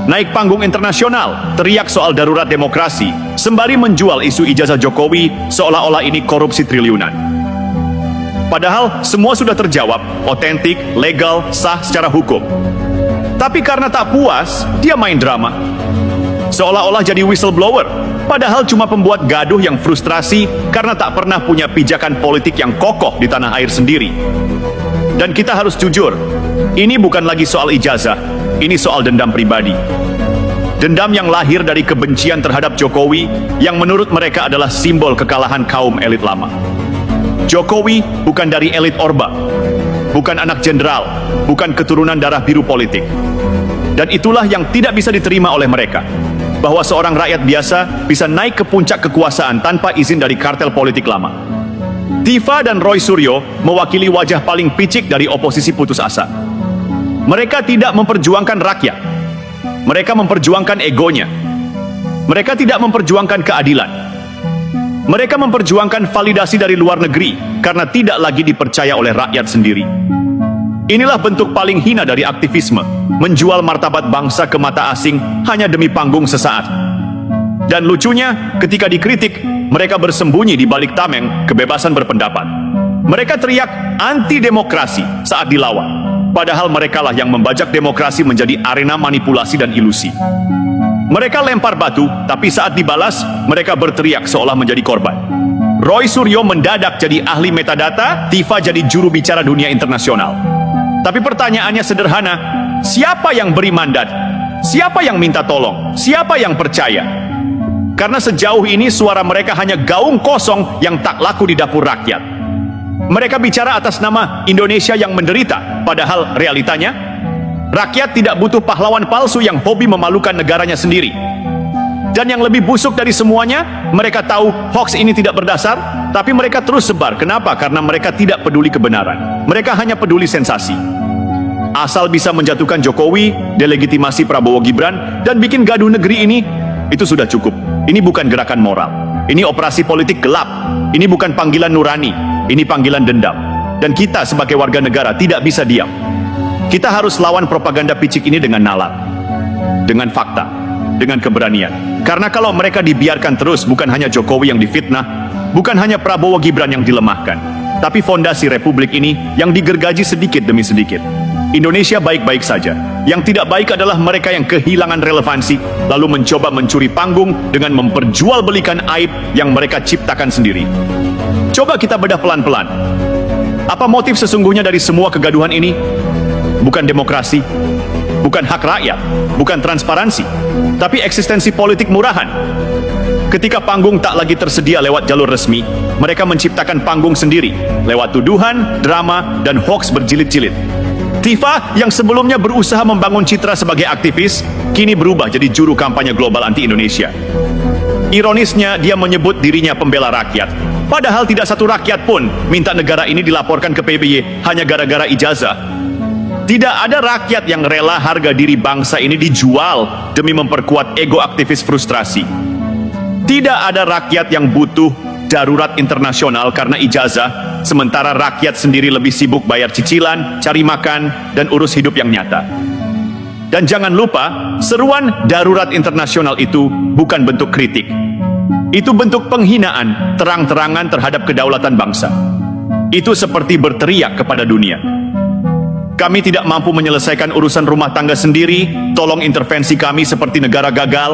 naik panggung internasional, teriak soal darurat demokrasi, sembari menjual isu ijazah Jokowi seolah-olah ini korupsi triliunan. Padahal semua sudah terjawab, otentik, legal, sah secara hukum. Tapi karena tak puas, dia main drama. Seolah-olah jadi whistleblower, padahal cuma pembuat gaduh yang frustrasi karena tak pernah punya pijakan politik yang kokoh di tanah air sendiri. Dan kita harus jujur, ini bukan lagi soal ijazah, ini soal dendam pribadi. Dendam yang lahir dari kebencian terhadap Jokowi yang menurut mereka adalah simbol kekalahan kaum elit lama. Jokowi bukan dari elit Orba, bukan anak jenderal, bukan keturunan darah biru politik. Dan itulah yang tidak bisa diterima oleh mereka, bahwa seorang rakyat biasa bisa naik ke puncak kekuasaan tanpa izin dari kartel politik lama. Tifa dan Roy Suryo mewakili wajah paling picik dari oposisi putus asa. Mereka tidak memperjuangkan rakyat. Mereka memperjuangkan egonya. Mereka tidak memperjuangkan keadilan. Mereka memperjuangkan validasi dari luar negeri karena tidak lagi dipercaya oleh rakyat sendiri. Inilah bentuk paling hina dari aktivisme, menjual martabat bangsa ke mata asing hanya demi panggung sesaat. Dan lucunya, ketika dikritik, mereka bersembunyi di balik tameng kebebasan berpendapat. Mereka teriak anti-demokrasi saat dilawan, padahal merekalah yang membajak demokrasi menjadi arena manipulasi dan ilusi. Mereka lempar batu, tapi saat dibalas, mereka berteriak seolah menjadi korban. Roy Suryo mendadak jadi ahli metadata, Tifa jadi juru bicara dunia internasional. Tapi pertanyaannya sederhana, siapa yang beri mandat? Siapa yang minta tolong? Siapa yang percaya? Karena sejauh ini suara mereka hanya gaung kosong yang tak laku di dapur rakyat. Mereka bicara atas nama Indonesia yang menderita, padahal realitanya, rakyat tidak butuh pahlawan palsu yang hobi memalukan negaranya sendiri. Dan yang lebih busuk dari semuanya, mereka tahu hoax ini tidak berdasar, tapi mereka terus sebar. Kenapa? Karena mereka tidak peduli kebenaran. Mereka hanya peduli sensasi. Asal bisa menjatuhkan Jokowi, delegitimasi Prabowo Gibran, dan bikin gaduh negeri ini, itu sudah cukup. Ini bukan gerakan moral. Ini operasi politik gelap. Ini bukan panggilan nurani. Ini panggilan dendam. Dan kita sebagai warga negara tidak bisa diam. Kita harus lawan propaganda picik ini dengan nalar, dengan fakta, dengan keberanian. Karena kalau mereka dibiarkan terus, bukan hanya Jokowi yang difitnah, bukan hanya Prabowo Gibran yang dilemahkan, tapi fondasi republik ini yang digergaji sedikit demi sedikit. Indonesia baik-baik saja. Yang tidak baik adalah mereka yang kehilangan relevansi, lalu mencoba mencuri panggung dengan memperjualbelikan aib yang mereka ciptakan sendiri. Coba kita bedah pelan-pelan. Apa motif sesungguhnya dari semua kegaduhan ini? Bukan demokrasi, bukan hak rakyat, bukan transparansi, tapi eksistensi politik murahan. Ketika panggung tak lagi tersedia lewat jalur resmi, mereka menciptakan panggung sendiri, lewat tuduhan, drama, dan hoaks berjilid-jilid. Tifa yang sebelumnya berusaha membangun citra sebagai aktivis, kini berubah jadi juru kampanye global anti-Indonesia. Ironisnya, dia menyebut dirinya pembela rakyat, padahal tidak satu rakyat pun minta negara ini dilaporkan ke PBY hanya gara-gara ijazah. Tidak ada rakyat yang rela harga diri bangsa ini dijual demi memperkuat ego aktivis frustrasi. Tidak ada rakyat yang butuh darurat internasional karena ijazah, sementara rakyat sendiri lebih sibuk bayar cicilan, cari makan, dan urus hidup yang nyata. Dan jangan lupa, seruan darurat internasional itu bukan bentuk kritik. Itu bentuk penghinaan terang-terangan terhadap kedaulatan bangsa. Itu seperti berteriak kepada dunia. Kami tidak mampu menyelesaikan urusan rumah tangga sendiri, tolong intervensi kami seperti negara gagal.